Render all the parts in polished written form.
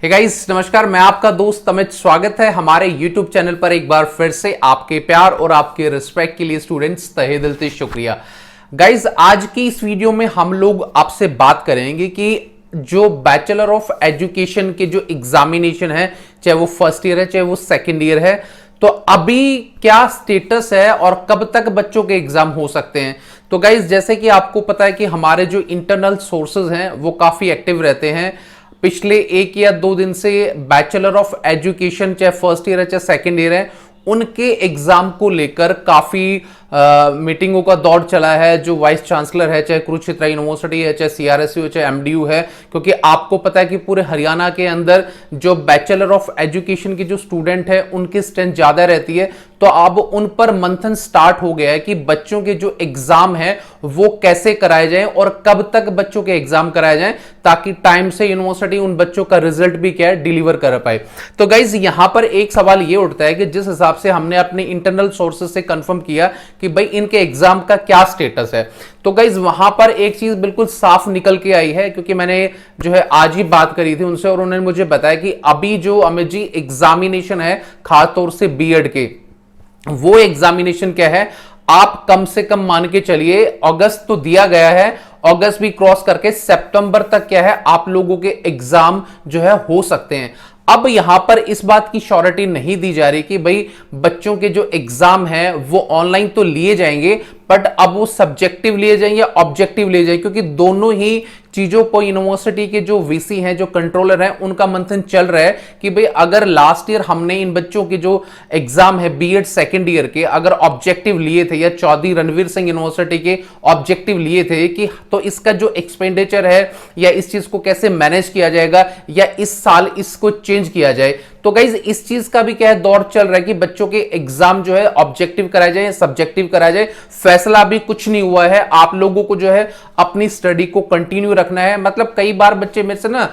Hey guys नमस्कार, मैं आपका दोस्त अमित। स्वागत है हमारे YouTube चैनल पर एक बार फिर से। आपके प्यार और आपके रिस्पेक्ट के लिए स्टूडेंट्स तहे दिल से शुक्रिया। गाइस आज की इस वीडियो में हम लोग आपसे बात करेंगे कि जो बैचलर ऑफ एजुकेशन के जो एग्जामिनेशन है, चाहे वो फर्स्ट ईयर है चाहे वो सेकेंड ईयर है, तो अभी क्या स्टेटस है और कब तक बच्चों के एग्जाम हो सकते हैं। तो गाइस जैसे कि आपको पता है कि हमारे जो इंटरनल सोर्सेज हैं वो काफी एक्टिव रहते हैं। पिछले 1 या 2 दिन से बैचलर ऑफ एजुकेशन चाहे फर्स्ट ईयर है चाहे सेकेंड ईयर है, उनके एग्जाम को लेकर काफी मीटिंगों का दौर चला है। जो वाइस चांसलर है, चाहे कुरुक्षेत्र यूनिवर्सिटी है, चाहे सीआरएसयू है, चाहे एमडीयू है, क्योंकि आपको पता है कि पूरे हरियाणा के अंदर जो बैचलर ऑफ एजुकेशन की जो स्टूडेंट है उनकी स्ट्रेंथ ज्यादा रहती है। तो अब उन पर मंथन स्टार्ट हो गया है कि बच्चों के जो एग्जाम है वो कैसे कराए जाएं और कब तक बच्चों के एग्जाम कराए जाएं, ताकि टाइम से यूनिवर्सिटी उन बच्चों का रिजल्ट भी क्या है डिलीवर कर पाए। तो गाइज यहां पर एक सवाल ये उठता है कि जिस हिसाब से हमने अपने इंटरनल सोर्सेज से कंफर्म किया कि भाई इनके एग्जाम का क्या स्टेटस है, तो गाइज वहां पर एक चीज बिल्कुल साफ निकल के आई है, क्योंकि मैंने जो है आज ही बात करी थी उनसे और उन्होंने मुझे बताया कि अभी जो अमित जी एग्जामिनेशन है खासतौर से बीएड के, वो एग्जामिनेशन क्या है, आप कम से कम मान के चलिए अगस्त तो दिया गया है, अगस्त भी क्रॉस करके सितंबर तक क्या है आप लोगों के एग्जाम जो है हो सकते हैं। अब यहां पर इस बात की श्योरिटी नहीं दी जा रही कि भाई बच्चों के जो एग्जाम है वो ऑनलाइन तो लिए जाएंगे, बट अब वो सब्जेक्टिव लिए जाएंगे या ऑब्जेक्टिव लिए जाएंगे, क्योंकि दोनों ही चीजों को यूनिवर्सिटी के जो वीसी हैं, जो कंट्रोलर हैं, उनका मंथन चल रहा है कि भाई अगर लास्ट ईयर हमने इन बच्चों के जो एग्जाम है बीएड सेकेंड ईयर के अगर ऑब्जेक्टिव लिए थे या चौधरी रणवीर सिंह यूनिवर्सिटी के ऑब्जेक्टिव लिए थे कि तो इसका जो एक्सपेंडिचर है या इस चीज को कैसे मैनेज किया जाएगा या इस साल इसको चेंज किया जाए। तो गाइज इस चीज का भी क्या है दौर चल रहा है कि बच्चों के एग्जाम जो है ऑब्जेक्टिव कराए जाए, सब्जेक्टिव कराया जाए। फैसला अभी कुछ नहीं हुआ है, आप लोगों को जो है अपनी स्टडी को कंटिन्यू रखना है। मतलब कई बार बच्चे मेरे से ना,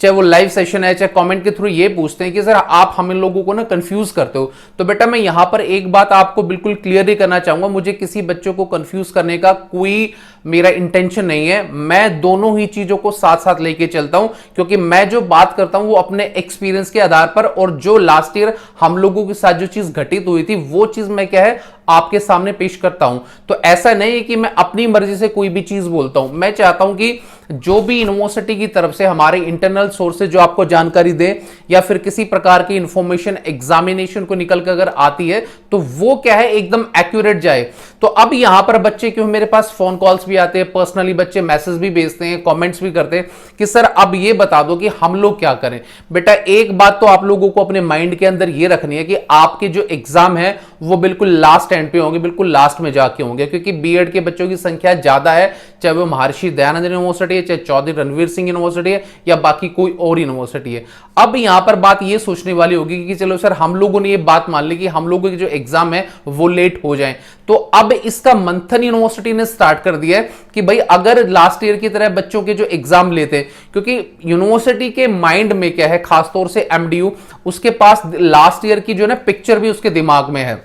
चाहे वो लाइव सेशन है चाहे कमेंट के थ्रू ये पूछते हैं कि सर आप हम इन लोगों को ना कंफ्यूज करते हो। तो बेटा मैं यहां पर एक बात आपको बिल्कुल क्लियरली करना चाहूंगा, मुझे किसी बच्चों को कंफ्यूज करने का कोई मेरा इंटेंशन नहीं है। मैं दोनों ही चीजों को साथ साथ लेके चलता हूं, क्योंकि मैं जो बात करता हूं वो अपने एक्सपीरियंस के आधार पर, और जो लास्ट ईयर हम लोगों के साथ जो चीज घटित हुई थी वो चीज मैं क्या है आपके सामने पेश करता हूं। तो ऐसा नहीं है कि मैं अपनी मर्जी से कोई भी चीज बोलता हूं। मैं चाहता हूं कि जो भी यूनिवर्सिटी की तरफ से हमारे इंटरनल सोर्सेज जो आपको जानकारी दे या फिर किसी प्रकार की इंफॉर्मेशन एग्जामिनेशन को निकल कर अगर आती है तो वो क्या है एकदम एक्यूरेट जाए। तो अब यहां पर बच्चे क्यों, मेरे पास फोन कॉल्स भी आते हैं, पर्सनली बच्चे मैसेज भी भेजते हैं, कमेंट्स भी करते हैं कि सर अब ये बता दो कि हम लोग क्या करें। बेटा एक बात तो आप लोगों को अपने माइंड के अंदर ये रखनी है कि आपके जो एग्जाम है वो बिल्कुल लास्ट एंड पे होंगे, बिल्कुल लास्ट में जाके होंगे, क्योंकि बीएड के बच्चों की संख्या ज्यादा है, चाहे वो महर्षि दयानंद यूनिवर्सिटी है, चाहे चौधरी रणवीर सिंह यूनिवर्सिटी है या बाकी कोई और यूनिवर्सिटी है। अब यहां पर बात ये सोचने वाली होगी कि चलो सर हम लोगों ने ये बात मान ली कि हम लोगों के जो एग्जाम है वो लेट हो जाए, तो अब इसका मंथन यूनिवर्सिटी ने स्टार्ट कर दिया है कि भाई अगर लास्ट ईयर की तरह बच्चों के जो एग्जाम लेते हैं, क्योंकि यूनिवर्सिटी के माइंड में क्या है, खासतौर से एमडीयू, उसके पास लास्ट ईयर की जो है ना पिक्चर भी उसके दिमाग में है।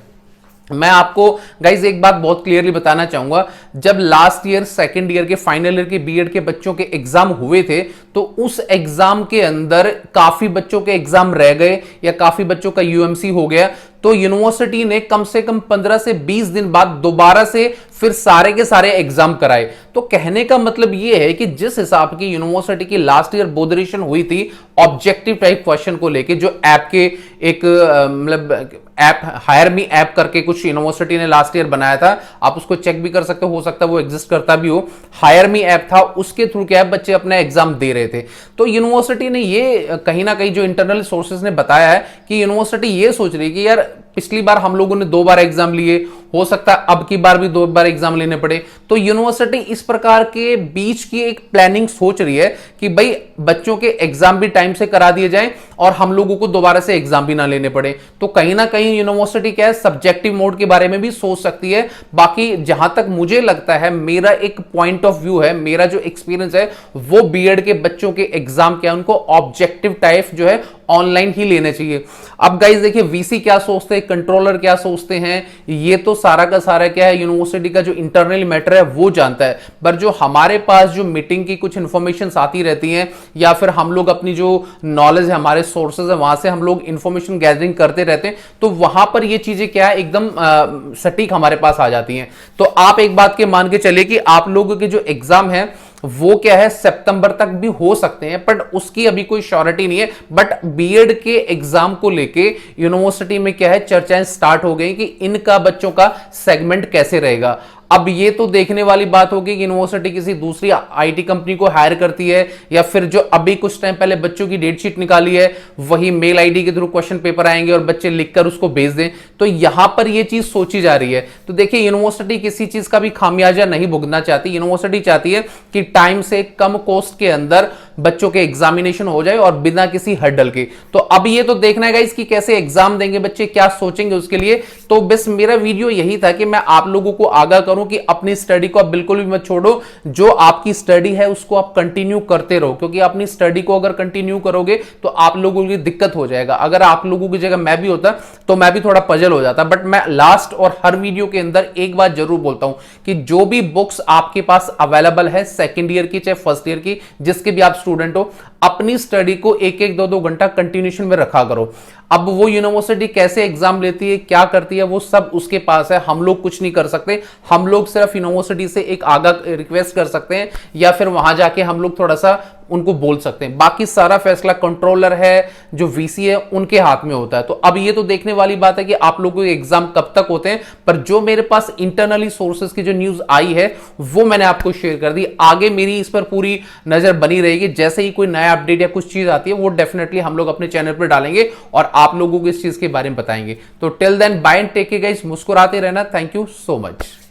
मैं आपको गाइज एक बात बहुत क्लियरली बताना चाहूंगा, जब लास्ट ईयर सेकेंड ईयर के फाइनल ईयर के बीएड के बच्चों के एग्जाम हुए थे तो उस एग्जाम के अंदर काफी बच्चों के एग्जाम रह गए या काफी बच्चों का यूएमसी हो गया, तो यूनिवर्सिटी ने कम से कम 15 से 20 दिन बाद दोबारा से फिर सारे के सारे एग्जाम कराए। तो कहने का मतलब यह है कि जिस हिसाब की यूनिवर्सिटी की लास्ट ईयर बोर्डरेशन हुई थी ऑब्जेक्टिव टाइप क्वेश्चन को लेके, जो ऐप के एक मतलब ऐप हायर मी ऐप करके कुछ यूनिवर्सिटी ने लास्ट ईयर बनाया था, आप उसको चेक भी कर सकते हो सकता है वो एग्जिस्ट करता भी हो, हायर मी ऐप था, उसके थ्रू क्या है बच्चे अपना एग्जाम दे रहे थे। तो यूनिवर्सिटी ने ये कहीं ना कहीं जो इंटरनल सोर्सेज ने बताया है कि यूनिवर्सिटी ये सोच रही है कि यार पिछली बार हम लोगों ने 2 बार एग्जाम लिए, हो सकता है अब की बार भी 2 बार एग्जाम लेने पड़े, तो यूनिवर्सिटी इस प्रकार के बीच की एक प्लानिंग सोच रही है कि भाई बच्चों के एग्जाम भी टाइम से करा दिए जाएं और हम लोगों को दोबारा से एग्जाम भी ना लेने पड़े। तो कहीं ना कहीं यूनिवर्सिटी क्या है सब्जेक्टिव मोड के बारे में भी सोच सकती है। बाकी जहां तक मुझे लगता है, मेरा एक पॉइंट ऑफ व्यू है, मेरा जो एक्सपीरियंस है वो बीएड के बच्चों के एग्जाम क्या उनको ऑब्जेक्टिव टाइप जो है ऑनलाइन ही लेने चाहिए। अब गाइस देखिए वीसी क्या सोचते हैं, कंट्रोलर क्या सोचते हैं, ये तो सारा का सारा क्या है, यूनिवर्सिटी का जो इंटरनल मैटर है वो जानता है, पर जो हमारे पास जो मीटिंग की कुछ इंफॉर्मेशन आती रहती हैं या फिर हम लोग अपनी जो नॉलेज है, हमारे सोर्सेज है, वहां से हम लोग इंफॉर्मेशन गैदरिंग करते रहते हैं, तो वहां पर ये चीजें क्या है एकदम सटीक हमारे पास आ जाती हैं। तो आप एक बात के मान के चलिए कि आप लोगों के जो एग्जाम है वो क्या है सितंबर तक भी हो सकते हैं, बट उसकी अभी कोई श्योरिटी नहीं है। बट बीएड के एग्जाम को लेके यूनिवर्सिटी में क्या है चर्चाएं स्टार्ट हो गई कि इनका बच्चों का सेगमेंट कैसे रहेगा। अब ये तो देखने वाली बात होगी कि यूनिवर्सिटी किसी दूसरी आईटी कंपनी को हायर करती है या फिर जो अभी कुछ टाइम पहले बच्चों की डेट शीट निकाली है वही मेल आईडी के थ्रू क्वेश्चन पेपर आएंगे और बच्चे लिखकर उसको भेज दें, तो यहां पर ये चीज सोची जा रही है। तो देखिए यूनिवर्सिटी किसी चीज का भी खामियाजा नहीं भुगतना चाहती, यूनिवर्सिटी चाहती है कि टाइम से कम कॉस्ट के अंदर बच्चों के एग्जामिनेशन हो जाए और बिना किसी हर्डल के। तो अब ये तो देखना है गाइस कि कैसे एग्जाम देंगे बच्चे, क्या सोचेंगे उसके लिए। तो बस मेरा वीडियो यही था कि मैं आप लोगों को आगाह करूं कि अपनी स्टडी को आप बिल्कुल भी मत छोड़ो, जो आपकी स्टडी है उसको आप कंटिन्यू करते रहो, क्योंकि अपनी स्टडी को अगर कंटिन्यू करोगे तो आप लोगों की दिक्कत हो जाएगा। अगर आप लोगों की जगह मैं भी होता तो मैं भी थोड़ा पजल हो जाता, बट मैं लास्ट और हर वीडियो के अंदर एक बात जरूर बोलता हूं कि जो भी बुक्स आपके पास अवेलेबल है सेकेंड ईयर की चाहे फर्स्ट ईयर की, जिसके भी आप स्टूडेंट हो, अपनी स्टडी को एक एक दो घंटा कंटिन्यूशन में रखा करो। अब वो यूनिवर्सिटी कैसे एग्जाम लेती है, क्या करती है, वो सब उसके पास है, हम लोग कुछ नहीं कर सकते। हम लोग सिर्फ यूनिवर्सिटी से एक आगाह रिक्वेस्ट कर सकते हैं या फिर वहां जाके हम लोग थोड़ा सा उनको बोल सकते हैं। बाकी सारा फैसला कंट्रोलर है, जो वीसी है, उनके हाथ में होता है। तो अब ये तो देखने वाली बात है कि आप लोगों के एग्जाम कब तक होते हैं, पर जो मेरे पास इंटरनली सोर्सेज की जो न्यूज आई है वो मैंने आपको शेयर कर दी। आगे मेरी इस पर पूरी नजर बनी रहेगी, जैसे ही कोई नया अपडेट या कुछ चीज आती है वो डेफिनेटली हम लोग अपने चैनल पर डालेंगे और आप लोगों को इस चीज के बारे में बताएंगे। तो till then bye and take care guys, मुस्कुराते रहना। Thank you so much.